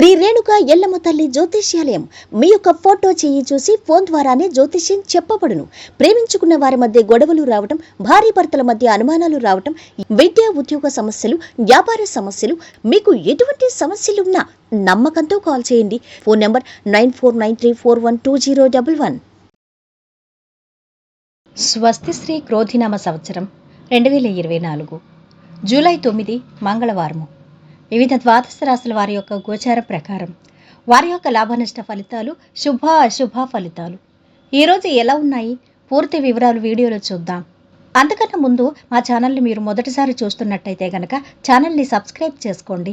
శ్రీ రేణుక ఎల్లమ్మ తల్లి జ్యోతిష్యాలయం మీ యొక్క ఫోటో చేయి చూసి ఫోన్ ద్వారానే జ్యోతిష్యం చెప్పబడును. ప్రేమించుకున్న వారి మధ్య గొడవలు రావటం, భార్య భర్తల మధ్య అనుమానాలు రావటం, విద్యా ఉద్యోగ సమస్యలు, వ్యాపార సమస్యలు, మీకు ఎటువంటి సమస్యలున్నా నమ్మకంతో కాల్ చేయండి. Phone number 9493412011. స్వస్తి శ్రీ క్రోధినామ సంవత్సరం 2024 జూలై 9 మంగళవారము. వివిధ ద్వాదశ రాశుల వారి యొక్క గోచార ప్రకారం వారి యొక్క లాభనష్ట ఫలితాలు, శుభ అశుభ ఫలితాలు ఈరోజు ఎలా ఉన్నాయి పూర్తి వివరాలు వీడియోలో చూద్దాం. అంతకన్నా ముందు మా ఛానల్ని మీరు మొదటిసారి చూస్తున్నట్టయితే కనుక ఛానల్ని సబ్స్క్రైబ్ చేసుకోండి.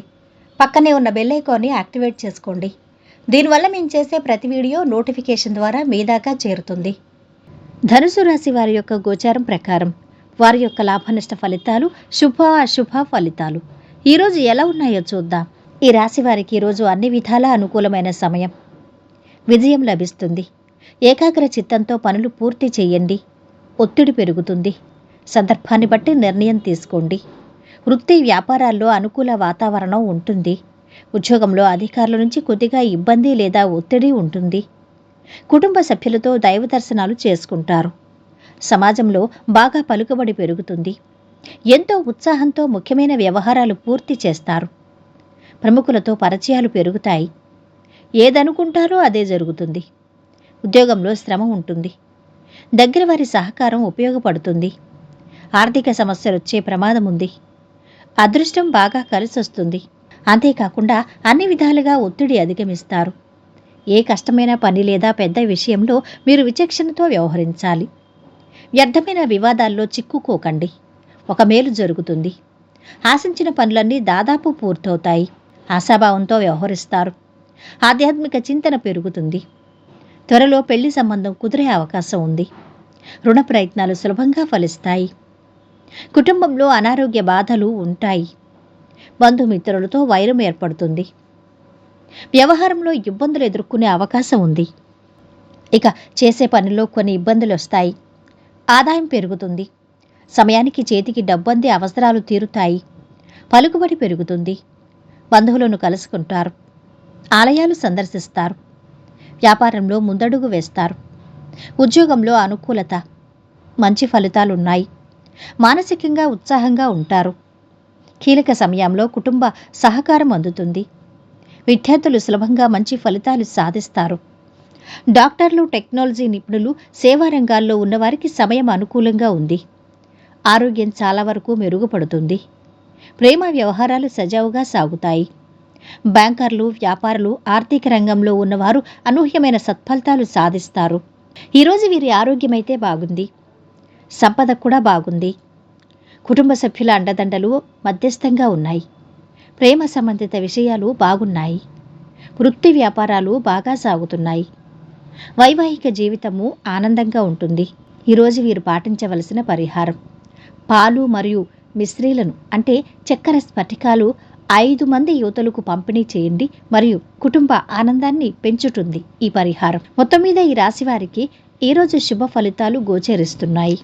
పక్కనే ఉన్న బెల్ ఐకాన్ని యాక్టివేట్ చేసుకోండి. దీనివల్ల మేము చేసే ప్రతి వీడియో నోటిఫికేషన్ ద్వారా మీ దాకా చేరుతుంది. ధనుసు రాశి వారి యొక్క గోచారం ప్రకారం వారి యొక్క లాభనష్ట ఫలితాలు, శుభ అశుభ ఫలితాలు ఈరోజు ఎలా ఉన్నాయో చూద్దాం. ఈ రాశి వారికి ఈరోజు అన్ని విధాలా అనుకూలమైన సమయం. విజయం లభిస్తుంది. ఏకాగ్ర చిత్తంతో పనులు పూర్తి చేయండి. ఒత్తిడి పెరుగుతుంది. సందర్భాన్ని బట్టి నిర్ణయం తీసుకోండి. వృత్తి వ్యాపారాల్లో అనుకూల వాతావరణం ఉంటుంది. ఉద్యోగంలో అధికారుల నుంచి కొద్దిగా ఇబ్బంది లేదా ఒత్తిడి ఉంటుంది. కుటుంబ సభ్యులతో దైవ దర్శనాలు చేసుకుంటారు. సమాజంలో బాగా పలుకుబడి పెరుగుతుంది. ఎంతో ఉత్సాహంతో ముఖ్యమైన వ్యవహారాలు పూర్తి చేస్తారు. ప్రముఖులతో పరిచయాలు పెరుగుతాయి. ఏదనుకుంటారో అదే జరుగుతుంది. ఉద్యోగంలో శ్రమ ఉంటుంది. దగ్గర వారి సహకారం ఉపయోగపడుతుంది. ఆర్థిక సమస్యలు వచ్చే ప్రమాదం ఉంది. అదృష్టం బాగా కలిసొస్తుంది. అంతేకాకుండా అన్ని విధాలుగా ఒత్తిడి అధిగమిస్తారు. ఏ కష్టమైన పని లేదా పెద్ద విషయంలో మీరు విచక్షణతో వ్యవహరించాలి. వ్యర్థమైన వివాదాల్లో చిక్కుకోకండి. ఒక మేలు జరుగుతుంది. ఆశించిన పనులన్నీ దాదాపు పూర్తవుతాయి. ఆశాభావంతో వ్యవహరిస్తారు. ఆధ్యాత్మిక చింతన పెరుగుతుంది. త్వరలో పెళ్లి సంబంధం కుదిరే అవకాశం ఉంది. రుణ ప్రయత్నాలు సులభంగా ఫలిస్తాయి. కుటుంబంలో అనారోగ్య బాధలు ఉంటాయి. బంధుమిత్రులతో వైరం ఏర్పడుతుంది. వ్యవహారంలో ఇబ్బందులు ఎదుర్కొనే అవకాశం ఉంది. ఇక చేసే పనిలో కొన్ని ఇబ్బందులు వస్తాయి. ఆదాయం పెరుగుతుంది. సమయానికి చేతికి డబ్బంది అవసరాలు తీరుతాయి. పలుకుబడి పెరుగుతుంది. బంధువులను కలుసుకుంటారు. ఆలయాలు సందర్శిస్తారు. వ్యాపారంలో ముందడుగు వేస్తారు. ఉద్యోగంలో అనుకూలత, మంచి ఫలితాలున్నాయి. మానసికంగా ఉత్సాహంగా ఉంటారు. కీలక సమయంలో కుటుంబ సహకారం అందుతుంది. విద్యార్థులు సులభంగా మంచి ఫలితాలు సాధిస్తారు. డాక్టర్లు, టెక్నాలజీ నిపుణులు, సేవా రంగాల్లో ఉన్నవారికి సమయం అనుకూలంగా ఉంది. ఆరోగ్యం చాలా వరకు మెరుగుపడుతుంది. ప్రేమ వ్యవహారాలు సజావుగా సాగుతాయి. బ్యాంకర్లు, వ్యాపారులు, ఆర్థిక రంగంలో ఉన్నవారు అనూహ్యమైన సత్ఫలితాలు సాధిస్తారు. ఈరోజు వీరి ఆరోగ్యమైతే బాగుంది. సంపద కూడా బాగుంది. కుటుంబ సభ్యుల అండదండలు మధ్యస్థంగా ఉన్నాయి. ప్రేమ సంబంధిత విషయాలు బాగున్నాయి. వృత్తి వ్యాపారాలు బాగా సాగుతున్నాయి. వైవాహిక జీవితము ఆనందంగా ఉంటుంది. ఈరోజు వీరు పాటించవలసిన పరిహారం: పాలు మరియు మిశ్రీలను అంటే చక్కెర స్ఫటికాలు 5 మంది యువతులకు పంపిణీ చేయండి. మరియు కుటుంబ ఆనందాన్ని పెంచుతుంది ఈ పరిహారం. మొత్తం మీద ఈ రాశి వారికి ఈరోజు శుభ ఫలితాలు గోచరిస్తున్నాయి.